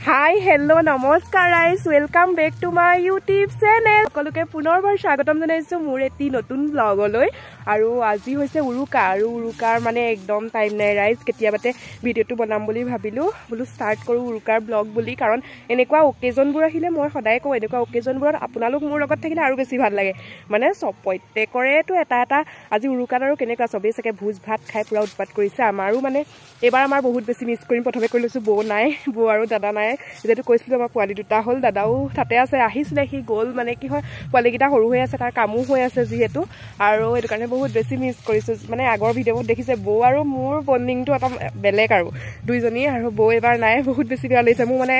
Hi, hello, namaskar guys. Welcome back to my YouTube channel. সকলোকে পুনৰবাৰ স্বাগতম জনাইছো মোৰ এটি নতুন ব্লগলৈ আৰু আজি হৈছে উৰুকা আৰু উৰুকাৰ মানে একদম টাইম নাই ৰাইজ কেতিয়াবাতে ভিডিওটো বনাম বুলি ভাবিলো বলো স্টাৰ্ট কৰো উৰুকাৰ ব্লগ বুলি কাৰণ এনেকুৱা অকেজনবোৰ আহিলে মই সদায় কওঁ এনেকুৱা অকেজনবোৰত আপোনালোক মোৰ লগত থাকিলে আৰু বেছি ভাল লাগে মানে সব প্ৰত্যেকৰেটো এটা আজি উৰুকাত আৰু কেনেকুৱা সবেই সকে ভোজ ভাত খাই পুৰা উৎপাত কৰিছে আমাৰো মানে এবাৰ আমাৰ বহুত বেছি মিছ কৰিম প্ৰথমে কৈ লৈছো বৌ নাই বৌ আৰু দাদা নাই যেটো কৈছিল আমাৰ পোৱালি দুটা হল দাদাও তাতে আছে আহিছিলে হি গোল মানে কি হয় পোৱালিকিটা সৰু হৈ আছে তাৰ কামো হৈ আছে যেহেতু আৰু এটো কাৰণে বহুত বেছি মিছ কৰিছো মানে আগৰ ভিডিওত দেখিছে বৌ আৰু মোৰ বন্ডিংটো এটা বেলেগ আৰু দুইজনী আৰু বৌ এবাৰ নাই বহুত বেছি বেয়া লাগিছে মোৰ মানে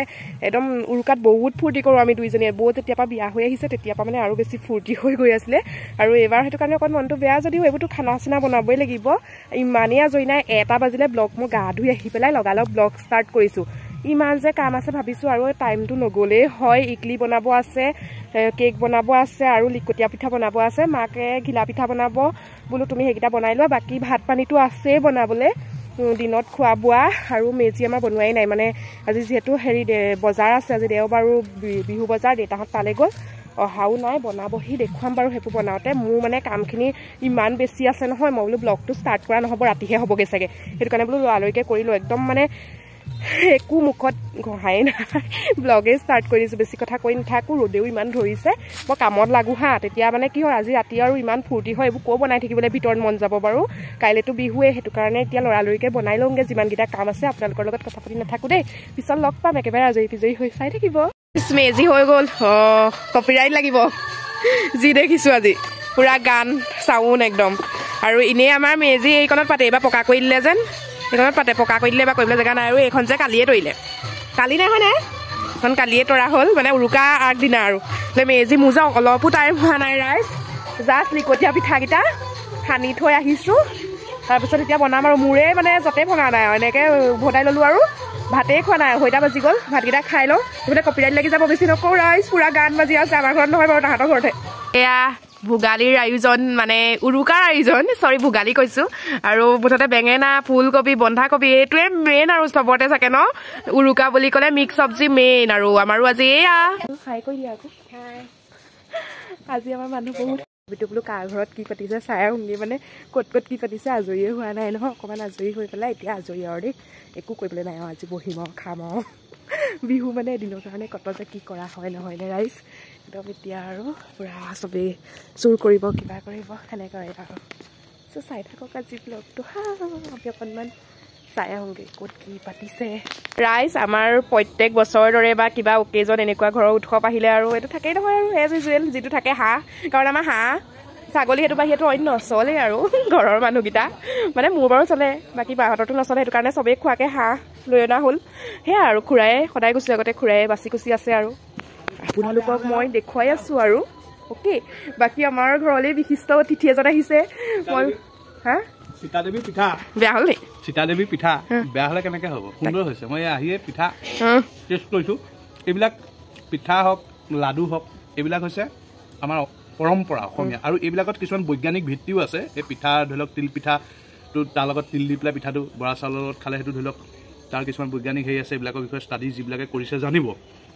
একদম উৰুকাত বহুত ফুৰ্তি কৰো আমি দুইজনী বৌ তেতিয়াপা বিয়া হৈ আহিছে তেতিয়াপা মানে আৰু বেছি ফুৰ্তি হৈ গৈ আছিলে আৰু এবাৰ হেতু কাৰণে অকন মনটো বেয়া যদিও এবুটো খানা চিনা বনাবই লাগিব ইমানে আজৰি নাই 1টা বাজিলে ব্লগ মই গা ধুই আহি পেলাই লগালগ ব্লগ ষ্টাৰ্ট কৰিছো ইমান যে কাম আছে ভাবিছো আৰু টাইমটো নগলে হয় ইডলি বনাব আছে কেক বনাব আছে আৰু লিকটিয়া পিঠা বনাব আছে মাকে ঘিলা পিঠা বনাব বলো তুমি হেকিটা বনাই লোৱা বাকি ভাত পানীটো আছে বনাবলে দিনত খোৱা বুৱা আৰু মেজি আমাৰ বনুৱাই নাই মানে আজি যেহেতু হেৰি বজাৰ আছে আজি দেওবাৰ বিহু বজাৰ দেতাহত তালে গল অহাও নাই বনাবহি দেখুৱাম বাৰু হেপু বনাওতে মোৰ মানে কামখিনি ইমান বেছি আছে নহয় মই বলো ব্লগটো ষ্টাৰ্ট কৰা নহব ৰাতিহে হবগে চাগে হেতু কাৰণে বলো লৰালৈকে কৰিলো একদম মানে একো মুখত গহাই না ব্লগে ষ্টাৰ্ট কৰিছো বেছি কথা কৈ নাথাকো ৰদেও ইমান ধৰিছে মই কামত লাগু হা তেতিয়া মানে কি হয় আজি ৰাতি আৰু ইমান ফুৰ্তি হয় এবো কো বনাই থাকিবলৈ ভিতৰত মন যাব বাৰু কাইলেটো বিহুৱে হেতু কাৰণে এতিয়া লৰালৈকে বনাই লওঁগে যিমান গিটা কাম আছে আপোনালোকৰ লগত কথা পাতি নাথাকো দেই পিছত লগ পাম একেবাৰে আজৰি হৈ চাই থাকিব মেজি হৈ গল কপিৰাইট লাগিব যি দেখিছো আজি পুৰা গান সাউন্ড একদম আৰু ইনে আমাৰ মেজি এইকনত পাতে বা পকা কৰি দিলে যেন এইকনত পাতে পকা কৰি দিলে বা কৰিবলে জাগা নাই আৰু এইখন যে কালিয়ে তৰিলে কালি নাই হয় নাই এখন কালিয়ে তৰা হল মানে উৰুকা আগদিনা আৰু মেজি মুজা অলপো টাইম হোৱা নাই ৰাইজ জাষ্ট লিকটিয়া পিঠাকিটা সানি থৈ আহিছো তাৰপিছত এতিয়া বনাম আৰু মোৰে মানে যতে ভঙা নাই এনেকে ভটাই ললো আৰু ভাতে খোৱা নাই 6টা বাজি গল ভাতকিটা খাই লওঁ মানে কপিৰাইট লাগি যাব বেছি নকওঁ ৰাইজ পুৰা গান বাজি আছে আমাৰ ঘৰত নহয় বাৰু তাহাঁতৰ ঘৰতে এয়া ভোগালীৰ আয়োজন মানে উৰুকাৰ আয়োজন সৰি ভোগালী কৈছো আৰু মুঠতে বেঙেনা ফুলকবি বন্ধাকবি এইটোৱে মেইন আৰু সবতে থাকে ন উৰুকা বুলি ক'লে মিক্স সবজি মেইন আৰু আমাৰো আজি এয়া খাই কৈ দিয়া আকৌ আজি আমাৰ মানুহ বহুত বিটু বোলো কাৰ ঘৰত কি পাতিছে চাই আহোঁগি মানে ক'ত কি পাতিছে আজৰিয়ে হোৱা নাই নহয় অকণমান আজৰি হৈ পেলাই এতিয়া আজৰি আৰু দেই একো কৰিবলৈ নাই আজি বহিম আৰু খাম আৰু বিহু মানে এদিনৰ কাৰণে কত যে কি কৰা হয় নহয় নে ৰাইজ একদম এতিয়া আৰু পুৰা চবেই চুৰ কৰিব কিবা কৰিব সেনেকৈ আৰু চাই থাকক আজি ব্লগটো আমি অকণমান চাই আহোঁগৈ ক'ত কি পাতিছে ৰাইজ আমাৰ প্ৰত্যেক বছৰৰ দৰে বা কিবা অকেজন এনেকুৱা ঘৰৰ উৎসৱ আহিলে আৰু এইটো থাকেই নহয় আৰু এজ ইউজুৱেল যিটো থাকে হাঁহ কাৰণ আমাৰ হাঁহ ছাগলী সেইটো বাহিৰতো অন্য নচলে আৰু ঘৰৰ মানুহকেইটা মানে মোৰ বাৰু চলে বাকী বাহঁতৰতো নচলে সেইটো কাৰণে চবেই খোৱাকে হাঁহ লৈ অনা হ'ল সেয়া আৰু খুৰাই সদায় গুচি আগতে খুৰাই বাচি কুচি আছে আৰু আপোনালোকক মই দেখুৱাই আছো আৰু অ'কে বাকী আমাৰ ঘৰলৈ বিশিষ্ট অতিথি এজন আহিছে মই হা সীতাদেৱী পিঠা বেয়া হ'ল নেকি সীতাদেৱী পিঠা বেয়া হলে কেনেকে হ'ব সুন্দৰ হৈছে মই আহিয়ে পিঠা টেষ্ট কৰিছো এইবিলাক পিঠা হওক লাডু হওক এইবিলাক হৈছে আমাৰ পৰম্পৰা অসমীয়া আৰু এইবিলাকত কিছুমান বৈজ্ঞানিক ভিত্তিও আছে এই পিঠা ধৰি লওক তিল পিঠাটো তাৰ লগত তিল দি পেলাই পিঠাটো বৰা চাউলৰ লগত খালে সেইটো ধৰি লওক তাৰ কিছুমান বৈজ্ঞানিক হেৰি আছে এইবিলাকৰ বিষয়ে ষ্টাডি যিবিলাকে কৰিছে জানিব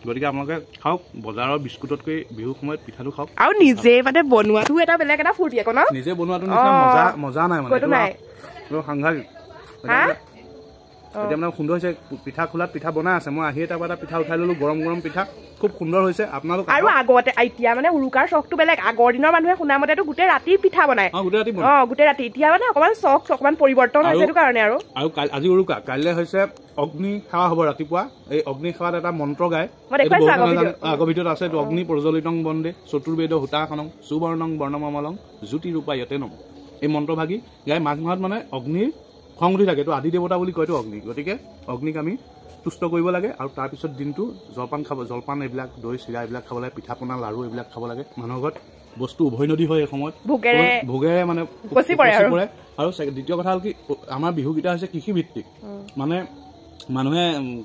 গতিকে আপোনালোকে খাওক বজাৰৰ বিস্কুটতকৈ বিহুৰ সময়ত পিঠাটো খাওক আৰু নিজে মানে বনোৱাটো এটা বেলেগ এটা ফূৰ্তি আকৌ ন নিজে বনোৱাটো নিচিনা মজা নাই মানে সাংঘাতিক এতিয়া মানে সুন্দৰ হৈছে পিঠা খোলাত পিঠা বনাই আছে মই আহিয়ে তাৰপৰা এটা পিঠা উঠাই ললো গৰম পিঠা খুব সুন্দৰ হৈছে আপোনালোক আৰু আগতে এতিয়া মানে উৰুকাৰ চখটো বেলেগ আগৰ দিনৰ মানুহে শুনা মতেতো গোটেই ৰাতি পিঠা বনায় গোটেই ৰাতি এতিয়া মানে অকণমান চখ অকণমান পৰিৱৰ্তন হৈছে সেইটো কাৰণে আৰু আজি উৰুকা কাইলৈ হৈছে অগ্নি সেৱা হ'ব ৰাতিপুৱা এই অগ্নি সেৱাত এটা মন্ত্ৰ গায় আগৰ ভিতৰত আছে এইটো অগ্নি প্ৰজ্বলিতং বন্দে চতুৰ্বেদ হুতাসনং সুবৰ্ণং বৰ্ণমমলং জ্যোতি ৰূপায়তে নম এই মন্ত্ৰ ভাগি গাই মাঘ মাহত মানে অগ্নিৰ খং উঠি থাকে এইটো আদি দেৱতা বুলি কয়তো অগ্নি গতিকে অগ্নিক আমি তুষ্ট কৰিব লাগে আৰু তাৰপিছত দিনটো জলপান এইবিলাক দৈ চিৰা এইবিলাক খাব লাগে পিঠা পনা লাড়ু এইবিলাক খাব লাগে মানুহৰ ঘৰত বস্তু উভৈনদী হয় এই সময়ত ভোগেৰে মানে পৰে আৰু দ্বিতীয় কথা হ'ল কি আমাৰ বিহুকেইটা হৈছে কৃষিভিত্তিক মানে মানুহে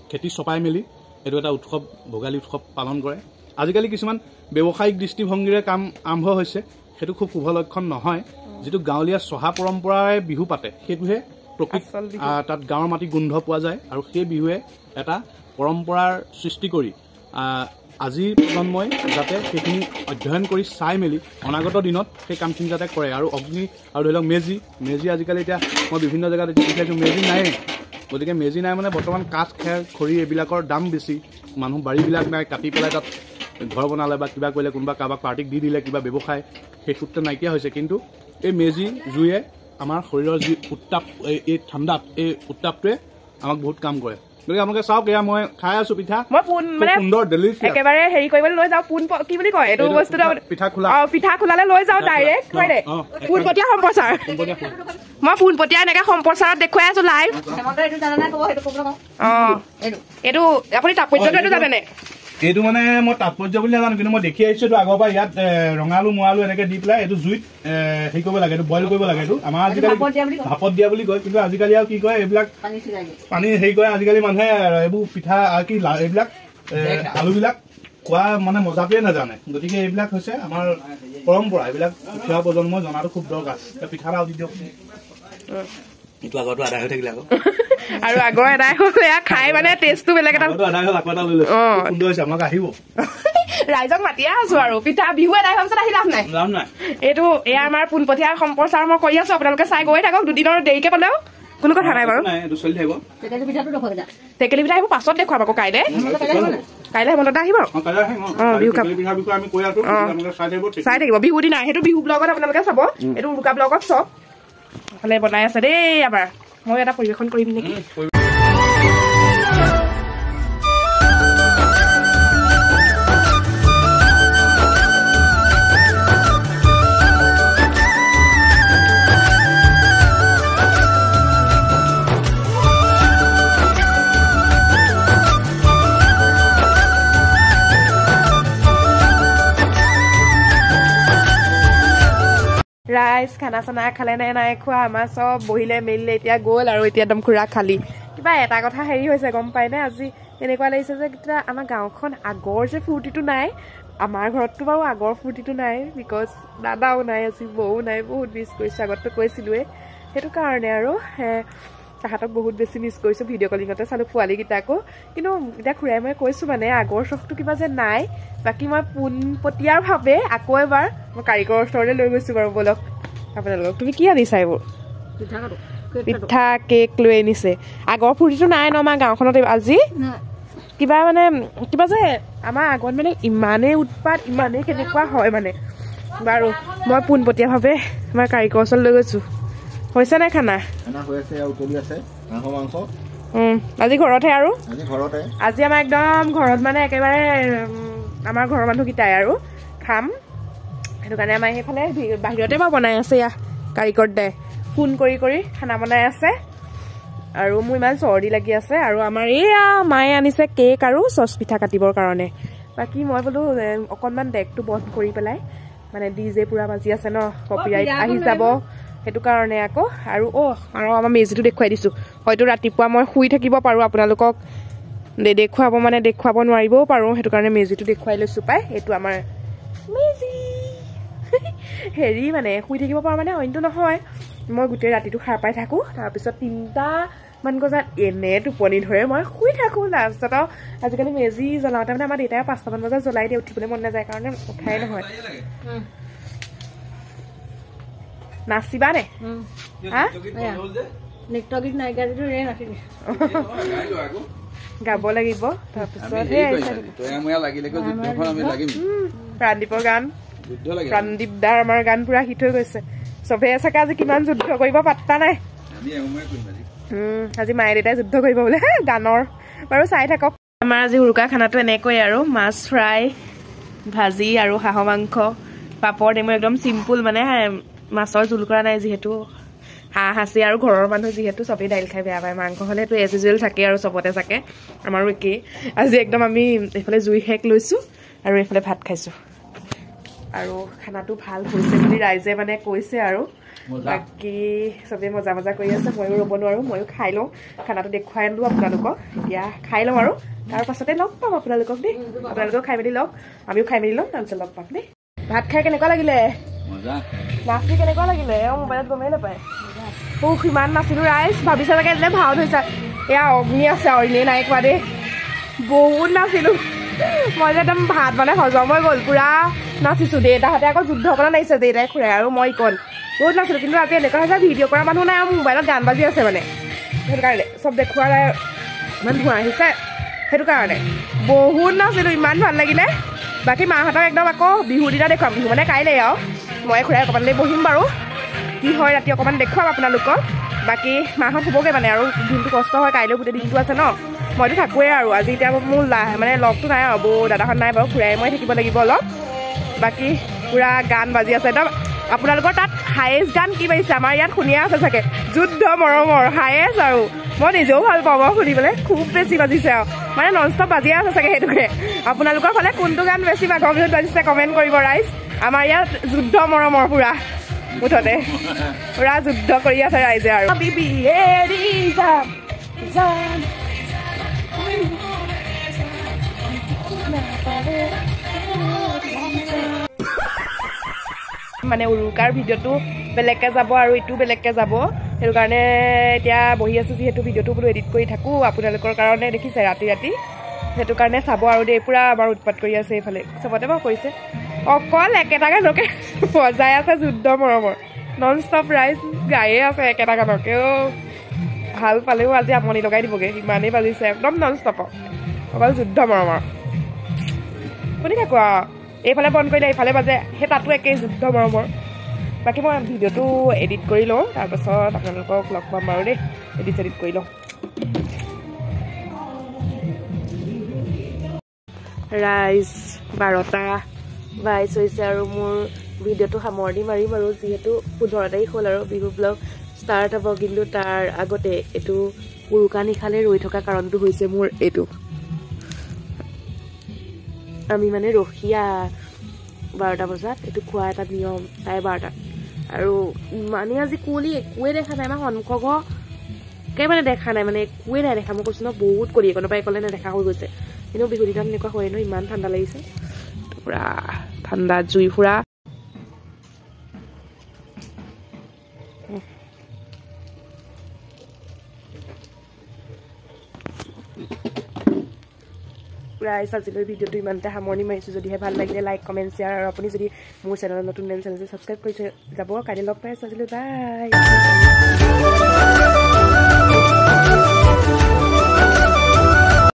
খেতি চপাই মেলি এইটো এটা উৎসৱ ভোগালী উৎসৱ পালন কৰে আজিকালি কিছুমান ব্যৱসায়িক দৃষ্টিভংগীৰে কাম আৰম্ভ হৈছে সেইটো খুব শুভ লক্ষণ নহয় যেটো গাঁৱলীয়া সহা পৰম্পৰাৰে বিহু পাতে সেইটোহে প্ৰকৃত তাত গাঁৱৰ মাটি গোন্ধ পোৱা যায় আৰু সেই বিহুৱে এটা পৰম্পৰাৰ সৃষ্টি কৰি আজিৰ প্ৰজন্মই যাতে সেইখিনি অধ্যয়ন কৰি চাই মেলি অনাগত দিনত সেই কামখিনি যাতে কৰে আৰু অগ্নি আৰু ধৰি লওক মেজি আজিকালি এতিয়া মই বিভিন্ন জেগাত এতিয়া দেখিছোঁ মেজি নায়েই গতিকে মেজি নাই মানে বৰ্তমান কাঠ খেৰ খৰি এইবিলাকৰ দাম বেছি মানুহ বাৰীবিলাক নাই কাটি পেলাই তাত ঘৰ বনালে বা কিবা কৰিলে কোনোবা কাৰোবাক পাৰ্টিক দি দিলে কিবা ব্যৱসায় সেই সূত্ৰে নাইকিয়া হৈছে কিন্তু এই মেজি জুয়ে আমাৰ শৰীৰৰ যি উত্তাপ এই ঠাণ্ডাত এই উত্তাপটোৱে আমাক বহুত কাম কৰে গতিকে আপোনালোকে চাওক এয়া মই খাই আছো পিঠা মই পোন মানে সুন্দৰ ডেলিচিয়াছ একেবাৰে হেৰি কৰিবলৈ লৈ যাওঁ পোন কি বুলি কয় এইটো বস্তুটো পিঠা খোলালে লৈ যাওঁ ডাইৰেক্ট হয় দে পোনপটীয়া সম্প্ৰচাৰ মই পোনপটীয়া এনেকে সম্প্ৰচাৰত দেখুৱাই আছো লাইভ এইটো আপুনি তাৎপৰ্যটো এইটো জানেনে এইটো মানে মই তাৎপৰ্য বুলি নাজানো কিন্তু মই দেখি আহিছো আগৰ পৰা ইয়াত ৰঙালু মোৱালু এনেকে দি পেলাই এইটো জুইত হেৰি কৰিব লাগে এইটো বইল কৰিব লাগে এইটো আমাৰ আজিকালি ভাপত দিয়া বুলি কয় কিন্তু আজিকালি আৰু কি কয় এইবিলাক পানী হেৰি কৰে আজিকালি মানুহে এইবোৰ পিঠা কি এইবিলাক আলুবিলাক খোৱা মানে মজাটোৱে নাজানে গতিকে এইবিলাক হৈছে আমাৰ পৰম্পৰা এইবিলাক উঠি অহা প্ৰজন্মই জনাটো খুব দৰকাৰ পিঠা এটা দি দিয়ক এইটো আগৰটো আদায় হৈ থাকিলে আকৌ আৰু আগৰ এদাই হ'ল এয়া খাই মানে টেষ্টটো বেলেগ এটা আদায় হ'ল আকৌ এটা লৈ লৈছো সুন্দৰ হৈছে আপোনালোকে আহিব ৰাইজক মাতিয়ে আছো আৰু পিঠা বিহু এদাই হোৱাৰ পিছত আহি লাভ নাই এইটো এয়া আমাৰ পোনপটীয়া সম্প্ৰচাৰ মই কৰি আছো আপোনালোকে চাই গৈ থাকক দুদিনৰ দেৰিকে পালেও কোনো কথা নাই বাৰু টেকেলি পিঠা আহিব পাছত দেখুৱাম আকৌ কাইলৈ হেমন্তদা আহিব বিহু খাব চাই থাকিব বিহু দিনা সেইটো বিহু ব্লগত আপোনালোকে চাব এইটো উৰুকা ব্লগত চব ফালে বনাই আছে দেই এবাৰ মই এটা পৰিৱেশন কৰিম নেকি ৰাইজ খানা চানা খালে নে নাই খোৱা আমাৰ চব বহিলে মেলিলে এতিয়া গ'ল আৰু এতিয়া একদম খুৰা খালি কিবা এটা কথা হেৰি হৈছে গম পাইনে আজি এনেকুৱা লাগিছে যে এতিয়া আমাৰ গাঁওখন আগৰ যে ফূৰ্তিটো নাই আমাৰ ঘৰততো বাৰু আগৰ ফূৰ্তিটো নাই বিকজ দাদাও নাই আজি বৌ নাই বহুত মিছ কৰিছোঁ আগততো কৈছিলোঁৱে সেইটো কাৰণে আৰু তাহাঁতক বহুত বেছি মিছ কৰিছোঁ ভিডিঅ' কলিঙতে চালোঁ পোৱালীকেইটাকো কিন্তু এতিয়া খুৰাই মই কৈছোঁ মানে আগৰ চখটো কিবা যে নাই বাকী মই পোনপটীয়াৰভাৱে আকৌ এবাৰ মই কাৰিকৰৰ ওচৰলৈ লৈ গৈছোঁ বাৰু বলক আপোনালোকক তুমি কি আনিছা এইবোৰ পিঠা কেক লৈ আনিছে আগৰ ফূৰ্তিটো নাই ন আমাৰ গাঁওখনত আজি কিবা মানে কিবা যে আমাৰ আগত মানে ইমানেই উৎপাত ইমানেই কেনেকুৱা হয় মানে বাৰু মই পোনপটীয়াভাৱে আমাৰ কাৰিকৰৰ ওচৰলৈ লৈ গৈছোঁ হৈছে নাই খানা আজি ঘৰতহে আৰু আজি আমাৰ একদম ঘৰত মানে একেবাৰে আমাৰ ঘৰৰ মানুহকেইটাই আৰু খাম সেইটো কাৰণে আমাৰ সেইফালে বাহিৰতে বাৰু বনাই আছে এয়া কাৰিকৰ দাই ফোন কৰি কৰি খানা বনাই আছে আৰু মোৰ ইমান চৰ্দি লাগি আছে আৰু আমাৰ এয়া মায়ে আনিছে কেক আৰু চচ পিঠা কাটিবৰ কাৰণে বাকী মই বোলো অকণমান ডেকটো বন্ধ কৰি পেলাই মানে ডিজে পুৰা বাজি আছে ন কপিৰাইট আহি যাব সেইটো কাৰণে আকৌ আৰু আৰু আমাৰ মেজিটো দেখুৱাই দিছোঁ হয়তো ৰাতিপুৱা মই শুই থাকিব পাৰোঁ আপোনালোকক দেখুৱাব মানে দেখুৱাব নোৱাৰিবও পাৰোঁ সেইটো কাৰণে মেজিটো দেখুৱাই লৈছোঁ পাই এইটো আমাৰ মেজি হেৰি মানে শুই থাকিব পাৰোঁ মানে অইনটো নহয় মই গোটেই ৰাতিটো সাৰ পাই থাকোঁ তাৰপিছত 3টামান বজাত এনে টোপনি ধৰে মই শুই থাকোঁ লাষ্টত আৰু আজিকালি মেজি জ্বলাওঁতে মানে আমাৰ দেউতাই 5টামান বজাত জ্বলাই দিয়ে উঠিবলৈ মন নাযায় কাৰণে উঠাই নহয় নাচিবা নে গাব লাগিব তাৰপিছত প্ৰাণদীপৰ গান প্ৰাণদীপ দাৰ আমাৰ গান পুৰা হিট হৈ গৈছে চবেই চাগে আজি কিমান যুদ্ধ কৰিব পাত্তা নাই আজি মায়ে দেউতাই যুদ্ধ কৰিব বোলে গানৰ বাৰু চাই থাকক আমাৰ আজি উৰুকা খানাটো এনেকৈ আৰু মাছ ফ্ৰাই ভাজি আৰু হাঁহৰ মাংস পাপৰ নেমু একদম চিম্পুল মানে মাছৰ জোল কৰা নাই যিহেতু হাঁহ আছে আৰু ঘৰৰ মানুহ যিহেতু চবেই দাইল খাই বেয়া পায় মাংস হ'লেতো এজ ইউজুৱেল থাকে আৰু চবতে থাকে আমাৰো একেই আজি একদম আমি এইফালে জুই শেক লৈছোঁ আৰু এইফালে ভাত খাইছোঁ আৰু খানাটো ভাল হৈছে বুলি ৰাইজে মানে কৈছে আৰু বাকী চবেই মজা মজা কৰি আছে ময়ো ৰ'ব নোৱাৰোঁ ময়ো খাই লওঁ খানাটো দেখুৱাই আনিলোঁ আপোনালোকক এতিয়া খাই লওঁ আৰু তাৰ পাছতে লগ পাম আপোনালোকক দেই আপোনালোকেও খাই মেলি লওক আমিও খাই মেলি লওঁ তাৰপিছত লগ পাম দেই ভাত খাই কেনেকুৱা লাগিলে নাচি কেনেকুৱা লাগিলে মোবাইলত গমেই নাপায় ইমান নাচিলোঁ ৰাইজ ভাবিছে চাগে এনে ভাও ধৰিছা এয়া অগ্নি আছে আৰু এনেই নাই কোৱা দেই বহুত নাচিলোঁ মই যে একদম ভাত মানে হজম হৈ গ'ল পুৰা নাচিছোঁ দেউতাহঁতে আকৌ যুদ্ধ কৰা নাচিছে দেউতাই খুৰাই আৰু মই কল বহুত নাচিলোঁ কিন্তু আজি এনেকুৱা হৈছে ভিডিঅ' কৰা মানুহ নাই আৰু মোবাইলত গান বাজি আছে মানে সেইটো কাৰণে চব দেখুওৱা নাই ইমান ধোঁৱা আহিছে সেইটো কাৰণে বহুত নাচিলোঁ ইমান ভাল লাগিলে বাকী মাহঁতক একদম আকৌ বিহুৰ দিনা দেখুৱাম বিহু মানে কাইলৈ আৰু মই খুৰাই অকণমান দেৰি বহিম বাৰু কি হয় ৰাতি অকণমান দেখুৱাম আপোনালোকক বাকী মাহঁত হ'বগৈ মানে আৰু দিনটো কষ্ট হয় কাইলৈ গোটেই দিনটো আছে ন মইতো থাকোৱেই আৰু আজি এতিয়া মোৰ মানে লগটো নাই আৰু বৌ দাদাহঁত নাই বাৰু খুৰাই মই থাকিব লাগিব অলপ বাকী পূৰা গান বাজি আছে একদম আপোনালোকৰ তাত হায়েষ্ট গান কি বাজিছে আমাৰ ইয়াত শুনিয়ে আছে চাগে যুদ্ধ মৰমৰ হায়েষ্ট আৰু মই নিজেও ভাল পাওঁ বাৰু শুনিবলৈ খুব বেছি বাজিছে আৰু মানে নন ষ্টপ বাজিয়ে আছে চাগে সেইটোকে আপোনালোকৰ ফালে কোনটো গান বেছি মাঘৰ বিহুত বাজিছে কমেণ্ট কৰিব ৰাইজ আমাৰ ইয়াত যুদ্ধ মৰমৰ পূৰা মুঠতে পূৰা যুদ্ধ কৰি আছে ৰাইজে আৰু মানে উৰুকাৰ ভিডিঅ'টো বেলেগকৈ যাব আৰু ইটো বেলেগকৈ যাব সেইটো কাৰণে এতিয়া বহি আছোঁ যিহেতু ভিডিঅ'টো বোলো এডিট কৰি থাকোঁ আপোনালোকৰ কাৰণে দেখিছে ৰাতি ৰাতি সেইটো কাৰণে চাব আৰু দেই পূৰা আমাৰ উৎপাত কৰি আছে এইফালে চবতে বাৰু কৰিছে অকল একেটা গানকে বজাই আছে যুদ্ধ মৰমৰ নন ষ্টপ ৰাইজ গায়ে আছে একেটা গানকেও ভাল পালেও আজি আমনি লগাই দিবগৈ ইমানেই বাজিছে একদম নন ষ্টপ অকল যুদ্ধ মৰমৰ শুনি থাকোঁ আৰু এইফালে বন্ধ কৰিলে এইফালে বাজে সেই তাতো একেই যুদ্ধ মৰমৰ বাকী মই ভিডিঅ'টো এডিট কৰি লওঁ তাৰপাছত আপোনালোকক লগ পাম বাৰু দেই এডিট কৰি লওঁ ৰাইজ 12:22 হৈছে আৰু মোৰ ভিডিঅ'টো সামৰণি মাৰিম আৰু যিহেতু 15 তাৰিখ হ'ল আৰু বিহু ব্লগ ষ্টাৰ্ট হ'ব কিন্তু তাৰ আগতে এইটো উৰুকা নিশালে ৰৈ থকা কাৰণটো হৈছে মোৰ এইটো আমি মানে ৰখীয়া 12টা বজাত এইটো খোৱা এটা নিয়ম 12:30 আৰু মানে আজি কুঁৱলী একোৱে দেখা নাই আমাৰ সন্মুখকে মানে দেখা নাই মানে একোৱে নাই দেখা মই কৈছোঁ ন বহুত কৰি একোনো পৰা একলে নেদেখা হৈ গৈছে কিন্তু বিহু দিনত এনেকুৱা হয় ন ইমান ঠাণ্ডা লাগিছে পূৰা ঠাণ্ডা জুই ফুৰা ৰাইজ আজিলৈ ভিডিঅ'টো ইমানতে সামৰণি মাৰিছোঁ যদিহে ভাল লাগিলে লাইক কমেণ্ট শ্বেয়াৰ আৰু আপুনি যদি মোৰ চেনেলত নতুন চেনেলটো ছাবস্ক্ৰাইব কৰি যাব কাইলৈ লগ পাই আছোঁ আজিলৈ বাই